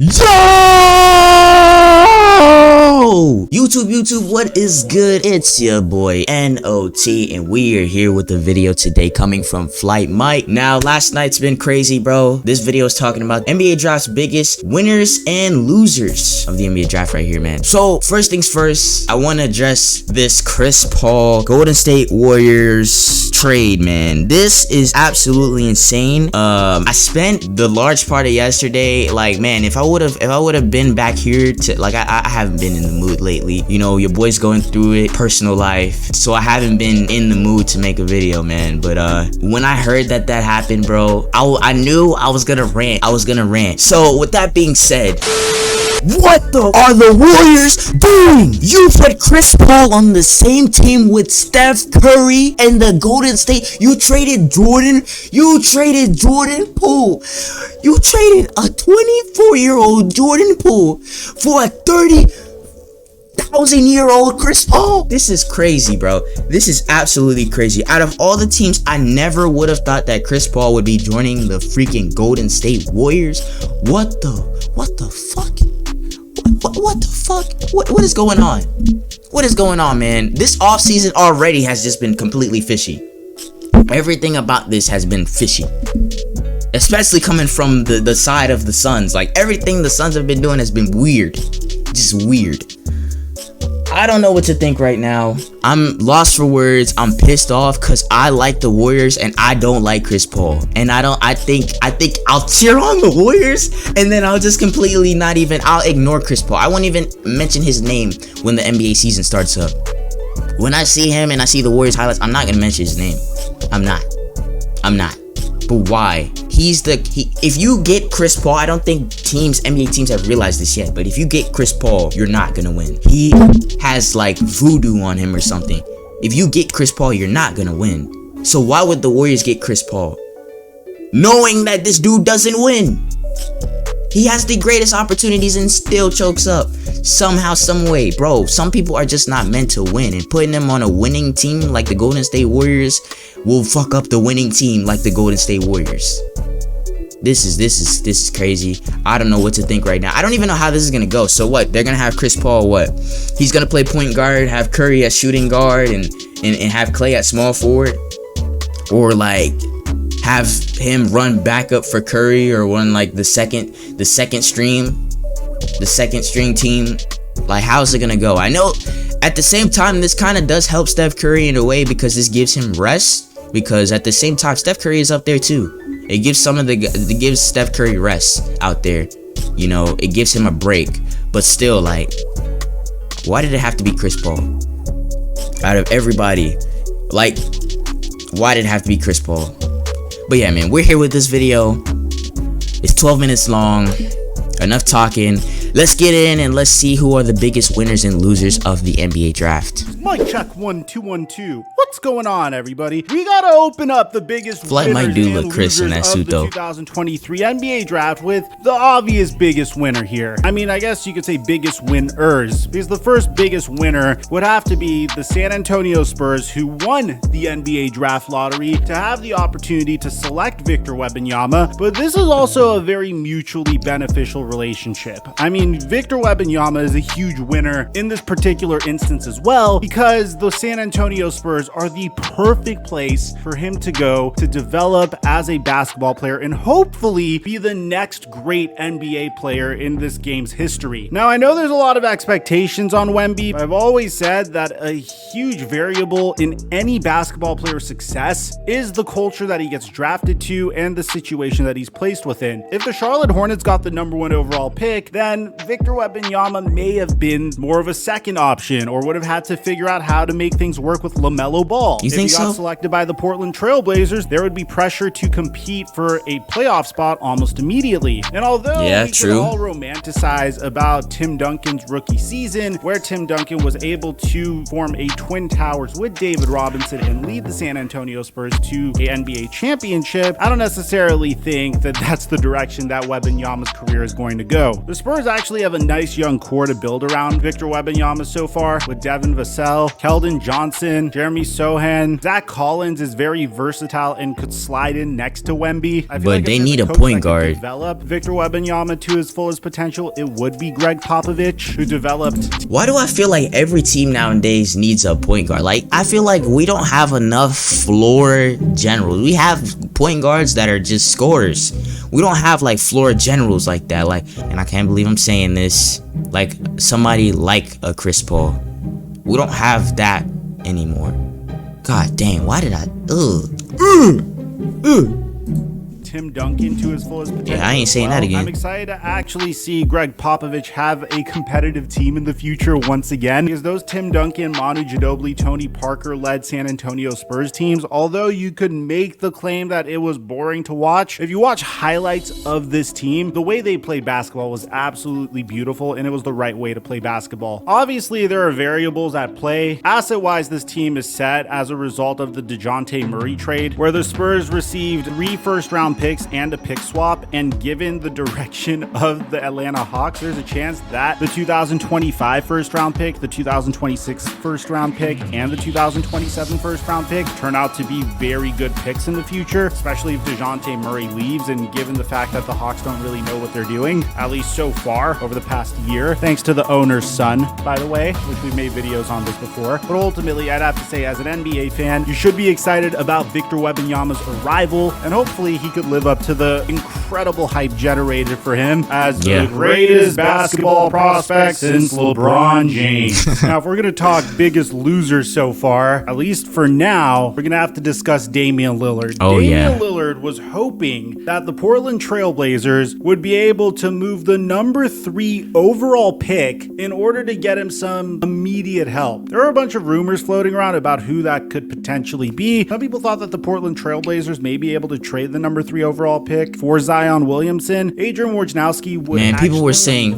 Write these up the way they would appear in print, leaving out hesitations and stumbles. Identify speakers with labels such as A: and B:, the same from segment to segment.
A: Yo! YouTube, what is good? It's your boy NOT, and we are here with a video today coming from Flight Mike. Now, last night's been crazy, bro. This video is talking about NBA Draft's biggest winners and losers of the NBA Draft right here, man. So, first things first, I want to address this Chris Paul Golden State Warriors trade, man. This is absolutely insane. I spent the large part of yesterday, like, man, if I would have been back here to, like, I haven't been in the mood lately. You know, your boy's going through it, personal life, so I haven't been in the mood to make a video, man. But when I heard that happened, bro, I knew I was gonna rant. So with that being said, what are the Warriors doing? You put Chris Paul on the same team with Steph Curry and the Golden State. You traded Jordan Poole. You traded a 24-year-old Jordan Poole for a 30,000-year-old Chris Paul. This is crazy, bro. This is absolutely crazy. Out of all the teams, I never would have thought that Chris Paul would be joining the freaking Golden State Warriors. What the fuck? What the fuck? What is going on? What is going on, man? This offseason already has just been completely fishy. Everything about this has been fishy. Especially coming from the side of the Suns. Like, everything the Suns have been doing has been weird. Just weird. I don't know what to think right now. I'm lost for words. I'm pissed off because I like the Warriors and I don't like Chris Paul. And I think I'll cheer on the Warriors and then I'll just completely I'll ignore Chris Paul. I won't even mention his name when the NBA season starts up. When I see him and I see the Warriors highlights, I'm not gonna mention his name. I'm not. But why? If you get Chris Paul, I don't think NBA teams have realized this yet, but if you get Chris Paul, you're not gonna win. He has like voodoo on him or something. If you get Chris Paul, you're not gonna win. So why would the Warriors get Chris Paul? Knowing that this dude doesn't win. He has the greatest opportunities and still chokes up. Somehow, some way. Bro, some people are just not meant to win. And putting them on a winning team like the Golden State Warriors will fuck up the winning team like the Golden State Warriors. This is crazy. I don't know what to think right now. I don't even know how this is gonna go. So what? They're gonna have Chris Paul, what? He's gonna play point guard, have Curry at shooting guard, and have Klay at small forward? Or like have him run backup for Curry, or run like the second string team? Like, how's it gonna go? I know at the same time this kind of does help Steph Curry in a way, because this gives him rest, because at the same time Steph Curry is up there too. It gives Steph Curry rest out there. You know, it gives him a break. But still, like, why did it have to be Chris Paul? Out of everybody, like, why did it have to be Chris Paul? But yeah, man, we're here with this video. It's 12 minutes long. Enough talking. Let's get in and let's see who are the biggest winners and losers of the NBA Draft.
B: Mic check 1 2 1 2. What's going on, everybody? We gotta open up the biggest
A: Flight might do look Chris in that suit, though.
B: 2023 NBA Draft with the obvious biggest winner here. I mean, I guess you could say biggest winners, because the first biggest winner would have to be the San Antonio Spurs, who won the NBA Draft lottery to have the opportunity to select Victor Wembanyama. But this is also a very mutually beneficial relationship. I mean, Victor Wembanyama is a huge winner in this particular instance as well, because the San Antonio Spurs are the perfect place for him to go to develop as a basketball player and hopefully be the next great NBA player in this game's history. Now, I know there's a lot of expectations on Wemby. I've always said that a huge variable in any basketball player's success is the culture that he gets drafted to and the situation that he's placed within. If the Charlotte Hornets got the #1 overall pick, then Victor Wembanyama may have been more of a second option, or would have had to figure out how to make things work with LaMelo Ball.
A: You think so?
B: If he got selected by the Portland Trailblazers, there would be pressure to compete for a playoff spot almost immediately. And although we can all romanticize about Tim Duncan's rookie season, where Tim Duncan was able to form a twin towers with David Robinson and lead the San Antonio Spurs to a NBA championship, I don't necessarily think that that's the direction that Wembanyama's career is going to go. The Spurs actually have a nice young core to build around Victor Wembanyama so far, with Devin Vassell Vassell, Keldon Johnson, Jeremy Sohan. Zach Collins is very versatile and could slide in next to Wemby. I feel
A: But
B: like
A: they
B: if there's
A: need a
B: coach
A: point
B: that could
A: guard.
B: Develop Victor Wembanyama to his fullest potential, it would be Greg Popovich, who developed.
A: Why do I feel like every team nowadays needs a point guard? Like, I feel like we don't have enough floor generals. We have point guards that are just scorers. We don't have like floor generals like that. Like, and I can't believe I'm saying this, like somebody like a Chris Paul. We don't have that anymore. God dang, why did I
B: Tim Duncan to his fullest potential.
A: Yeah, I ain't saying that again.
B: I'm excited to actually see Greg Popovich have a competitive team in the future once again, because those Tim Duncan, Manu Ginobili, Tony Parker led San Antonio Spurs teams, although you could make the claim that it was boring to watch, if you watch highlights of this team, the way they played basketball was absolutely beautiful, and it was the right way to play basketball. Obviously, there are variables at play. Asset-wise, this team is set as a result of the DeJounte Murray trade, where the Spurs received 3 first-round picks and a pick swap, and given the direction of the Atlanta Hawks, there's a chance that the 2025 first round pick, the 2026 first round pick, and the 2027 first round pick turn out to be very good picks in the future, especially if DeJounte Murray leaves, and given the fact that the Hawks don't really know what they're doing, at least so far over the past year, thanks to the owner's son, by the way, which we've made videos on this before. But ultimately, I'd have to say, as an NBA fan, you should be excited about Victor Wembanyama's arrival, and hopefully he could live up to the incredible hype generated for him as the greatest basketball prospect since LeBron James. Now, if we're going to talk biggest losers so far, at least for now, we're going to have to discuss Damian Lillard. Damian Lillard was hoping that the Portland Trailblazers would be able to move the number 3 overall pick in order to get him some immediate help. There are a bunch of rumors floating around about who that could potentially be. Some people thought that the Portland Trailblazers may be able to trade the number 3 overall pick for Zion Williamson. Adrian Wojnarowski would
A: people were saying,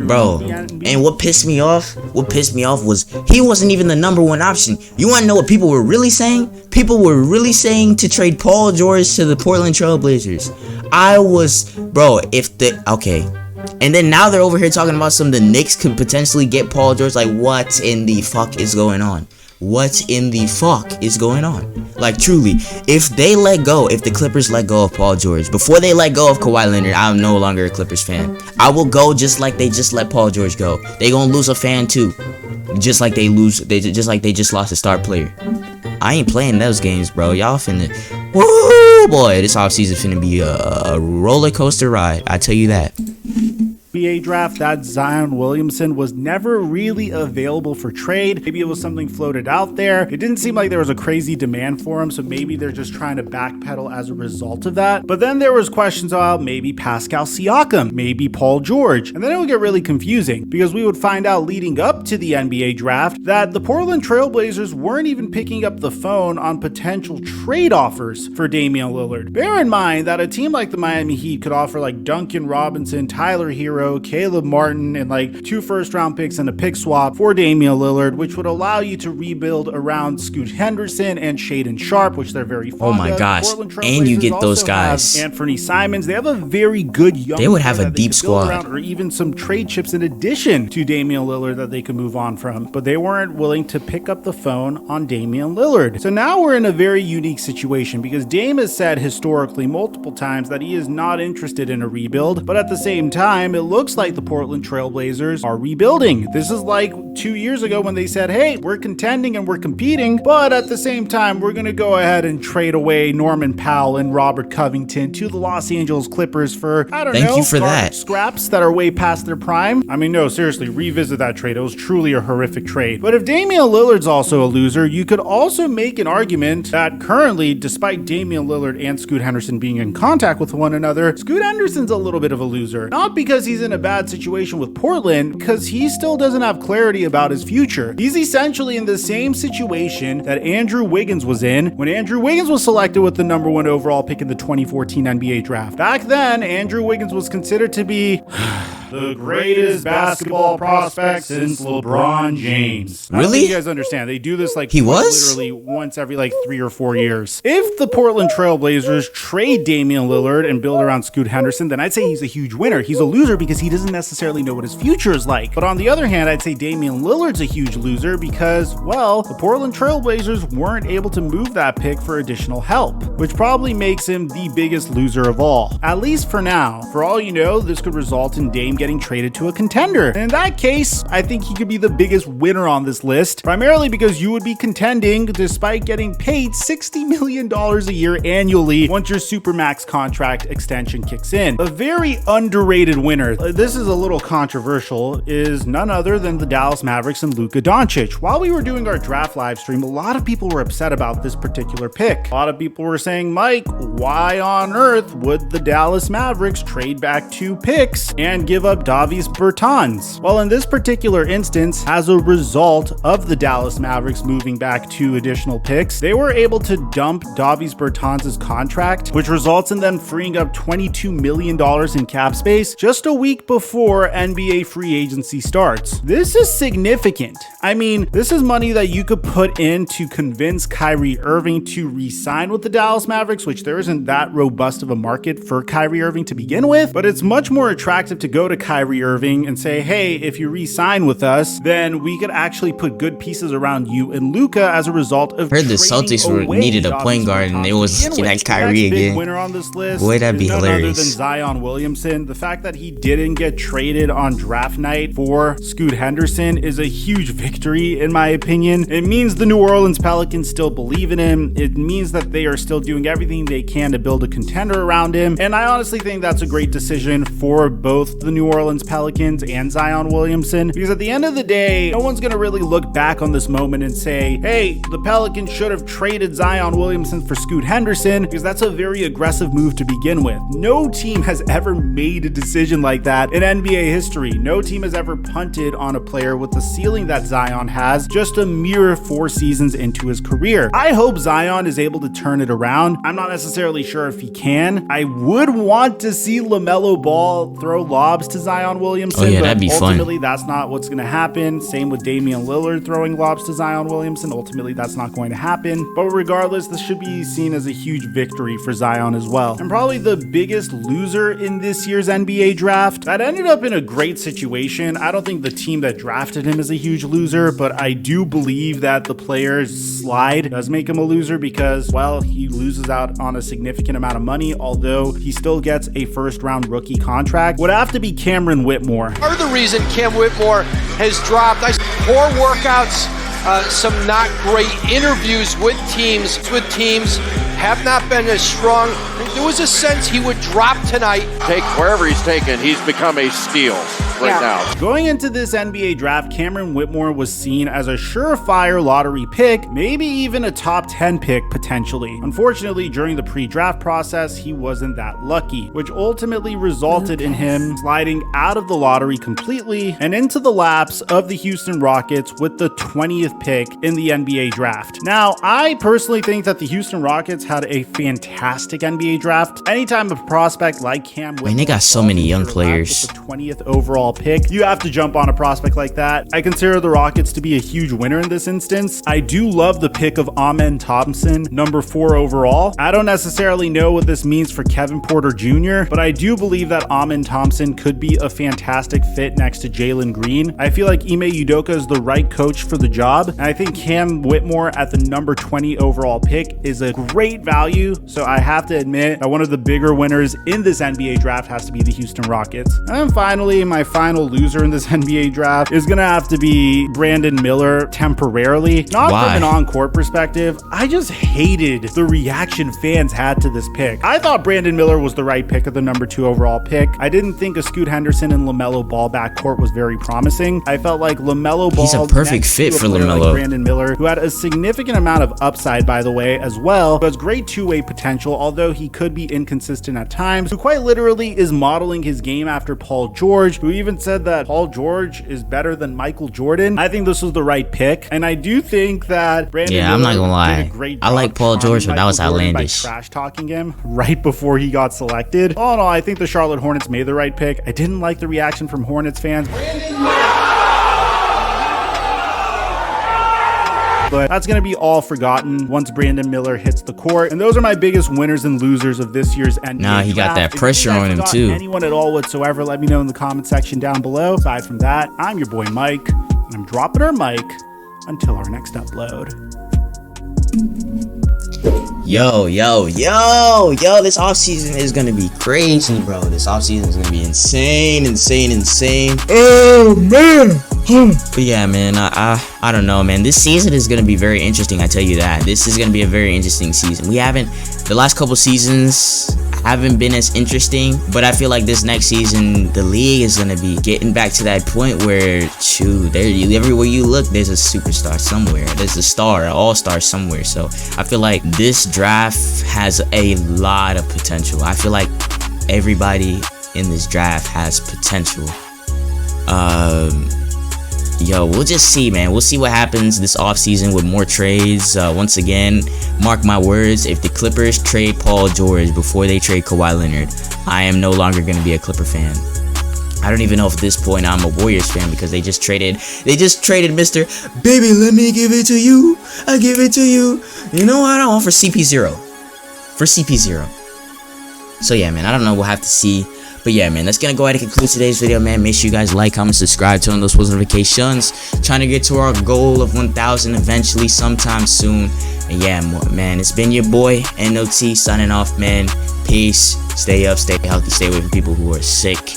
A: bro, and what pissed me off was he wasn't even the number 1 option. You want to know what people were really saying? People were really saying to trade Paul George to the Portland Trailblazers. And then now they're over here talking about the Knicks could potentially get Paul George. Like, what in the fuck is going on? What in the fuck is going on? Like, truly, if the Clippers let go of Paul George, before they let go of Kawhi Leonard, I'm no longer a Clippers fan. I will go just like they just let Paul George go. They gonna lose a fan too. Just like they just lost a star player. I ain't playing those games, bro. Y'all finna, woo boy, this offseason finna be a roller coaster ride. I tell you that.
B: NBA draft, that Zion Williamson was never really available for trade. Maybe it was something floated out there. It didn't seem like there was a crazy demand for him, so maybe they're just trying to backpedal as a result of that. But then there was questions about maybe Pascal Siakam, maybe Paul George, and then it would get really confusing because we would find out leading up to the NBA draft that the Portland Trailblazers weren't even picking up the phone on potential trade offers for Damian Lillard. Bear in mind that a team like the Miami Heat could offer like Duncan Robinson, Tyler Hero, Caleb Martin, and like 2 first-round picks and a pick swap for Damian Lillard, which would allow you to rebuild around Scoot Henderson and Shaedon Sharpe, which they're very fond of.
A: Oh my gosh, and you get those guys.
B: Anthony Simons. They have a very good young.
A: They would have a deep squad,
B: or even some trade chips in addition to Damian Lillard that they could move on from. But they weren't willing to pick up the phone on Damian Lillard. So now we're in a very unique situation because Dame has said historically multiple times that he is not interested in a rebuild, but at the same time, it looks like the Portland Trailblazers are rebuilding. This is like 2 years ago when they said, hey, we're contending and we're competing, but at the same time, we're going to go ahead and trade away Norman Powell and Robert Covington to the Los Angeles Clippers for,
A: Thank you for that.
B: Scraps that are way past their prime. I mean, no, seriously, revisit that trade. It was truly a horrific trade. But if Damian Lillard's also a loser, you could also make an argument that currently, despite Damian Lillard and Scoot Henderson being in contact with one another, Scoot Henderson's a little bit of a loser. Not because he's in a bad situation with Portland, because he still doesn't have clarity about his future. He's essentially in the same situation that Andrew Wiggins was in when Andrew Wiggins was selected with the number 1 overall pick in the 2014 NBA draft. Back then, Andrew Wiggins was considered to be the greatest basketball prospect since LeBron James. I don't
A: Really?
B: think you guys understand. They do this like
A: He was?
B: literally once every like 3 or 4 years. If the Portland Trailblazers trade Damian Lillard and build around Scoot Henderson, then I'd say he's a huge winner. He's a loser because he doesn't necessarily know what his future is like. But on the other hand, I'd say Damian Lillard's a huge loser because, well, the Portland Trailblazers weren't able to move that pick for additional help, which probably makes him the biggest loser of all. At least for now. For all you know, this could result in Dame getting traded to a contender. And in that case, I think he could be the biggest winner on this list, primarily because you would be contending despite getting paid $60 million a year annually once your Supermax contract extension kicks in. A very underrated winner, this is a little controversial, is none other than the Dallas Mavericks and Luka Doncic. While we were doing our draft live stream, a lot of people were upset about this particular pick. A lot of people were saying, Mike, why on earth would the Dallas Mavericks trade back 2 picks and give up Davis Bertans? Well, in this particular instance, as a result of the Dallas Mavericks moving back 2 additional picks, they were able to dump Davis Bertans' contract, which results in them freeing up $22 million in cap space just a week before NBA free agency starts. This is significant. I mean, this is money that you could put in to convince Kyrie Irving to re-sign with the Dallas Mavericks, which there isn't that robust of a market for Kyrie Irving to begin with, but it's much more attractive to go to Kyrie Irving and say, hey, if you re-sign with us, then we could actually put good pieces around you and Luka as a result of
A: Heard the Celtics needed a point guard and they was looking at Kyrie again.
B: Winner on this list
A: Boy, that'd be
B: none other than
A: hilarious.
B: Zion Williamson. The fact that he didn't get traded on draft night for Scoot Henderson is a huge victory in my opinion. It means the New Orleans Pelicans still believe in him. It means that they are still doing everything they can to build a contender around him. And I honestly think that's a great decision for both the New Orleans Pelicans and Zion Williamson, because at the end of the day, no one's going to really look back on this moment and say, hey, the Pelicans should have traded Zion Williamson for Scoot Henderson, because that's a very aggressive move to begin with. No team has ever made a decision like that in NBA history. No team has ever punted on a player with the ceiling that Zion has just a mere 4 seasons into his career. I hope Zion is able to turn it around. I'm not necessarily sure if he can. I would want to see LaMelo Ball throw lobs to Zion Williamson.
A: Oh yeah,
B: but
A: that'd be fun.
B: ultimately, that's not what's going to happen. Same with Damian Lillard throwing lobs to Zion Williamson. Ultimately, that's not going to happen. But regardless, this should be seen as a huge victory for Zion as well. And probably the biggest loser in this year's NBA draft that ended up in a great situation. I don't think the team that drafted him is a huge loser, but I do believe that the player's slide does make him a loser because, well, he loses out on a significant amount of money, although he still gets a first-round rookie contract. Would have to be Cameron Whitmore.
C: Part of the reason Cam Whitmore has dropped, poor workouts, some not great interviews with teams, have not been as strong. There was a sense he would drop tonight.
D: Take wherever he's taken, he's become a steal right now.
B: Going into this NBA draft, Cameron Whitmore was seen as a surefire lottery pick, maybe even a top 10 pick potentially. Unfortunately, during the pre-draft process, he wasn't that lucky, which ultimately resulted in him sliding out of the lottery completely and into the laps of the Houston Rockets with the 20th pick in the NBA draft. Now, I personally think that the Houston Rockets had a fantastic NBA draft. Anytime a prospect like Cam Whitmore,
A: they got so many young players.
B: with the 20th overall pick, you have to jump on a prospect like that. I consider the Rockets to be a huge winner in this instance. I do love the pick of Amen Thompson, number 4 overall. I don't necessarily know what this means for Kevin Porter Jr., but I do believe that Amen Thompson could be a fantastic fit next to Jalen Green. I feel like Ime Udoka is the right coach for the job, and I think Cam Whitmore at the number 20 overall pick is a great value, so I have to admit that one of the bigger winners in this NBA draft has to be the Houston Rockets. And finally, my final loser in this NBA draft is gonna have to be Brandon Miller temporarily. Not
A: Why?
B: from an on-court perspective, I just hated the reaction fans had to this pick. I thought Brandon Miller was the right pick of the number 2 overall pick. I didn't think a Scoot Henderson and LaMelo Ball backcourt was very promising. I felt like LaMelo Ball,
A: He's a perfect
B: next
A: fit
B: to a
A: for
B: player
A: LaMelo.
B: like Brandon Miller, who had a significant amount of upside, by the way, as well, who has great two-way potential, although he could be inconsistent at times, who quite literally is modeling his game after Paul George, who even even said that Paul George is better than Michael Jordan. I think this was the right pick, and I do think that Brandon
A: I'm not gonna lie.
B: did a great
A: I like
B: job
A: Paul George, but
B: charming
A: that was
B: Michael Jordan by
A: outlandish.
B: trash talking him right before he got selected. All in all, I think the Charlotte Hornets made the right pick. I didn't like the reaction from Hornets fans. But that's going to be all forgotten once Brandon Miller hits the court. And those are my biggest winners and losers of this year's NBA
A: Nah, he got
B: draft.
A: that pressure on him too.
B: Anyone at all whatsoever, let me know in the comment section down below. Aside from that, I'm your boy Mike, and I'm dropping our mic until our next upload.
A: Yo, this offseason is gonna be crazy, bro. This offseason is gonna be insane. Oh, man. But yeah, man, I don't know, man. This season is gonna be very interesting, I tell you that. This is gonna be a very interesting season. The last couple seasons haven't been as interesting, but I feel like this next season, the league is gonna be getting back to that point where, everywhere you look, there's a superstar somewhere. There's a star, an all-star somewhere. So I feel like this draft has a lot of potential. I feel like everybody in this draft has potential. We'll just see, man. We'll see what happens this offseason with more trades. Once again, mark my words, if the Clippers trade Paul George before they trade Kawhi Leonard, I am no longer going to be a Clipper fan. I don't even know if at this point I'm a Warriors fan, because they just traded Mr. Baby, let me give it to you. I give it to you. You know what? I want for CP0. So yeah, man, I don't know. We'll have to see. But yeah, man, that's gonna go ahead and conclude today's video, man. Make sure you guys like, comment, subscribe, turn on those post notifications. Trying to get to our goal of 1,000 eventually, sometime soon. And yeah, man, it's been your boy NOT signing off, man. Peace. Stay up, stay healthy, stay away from people who are sick.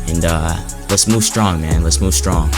A: And let's move strong, man. Let's move strong.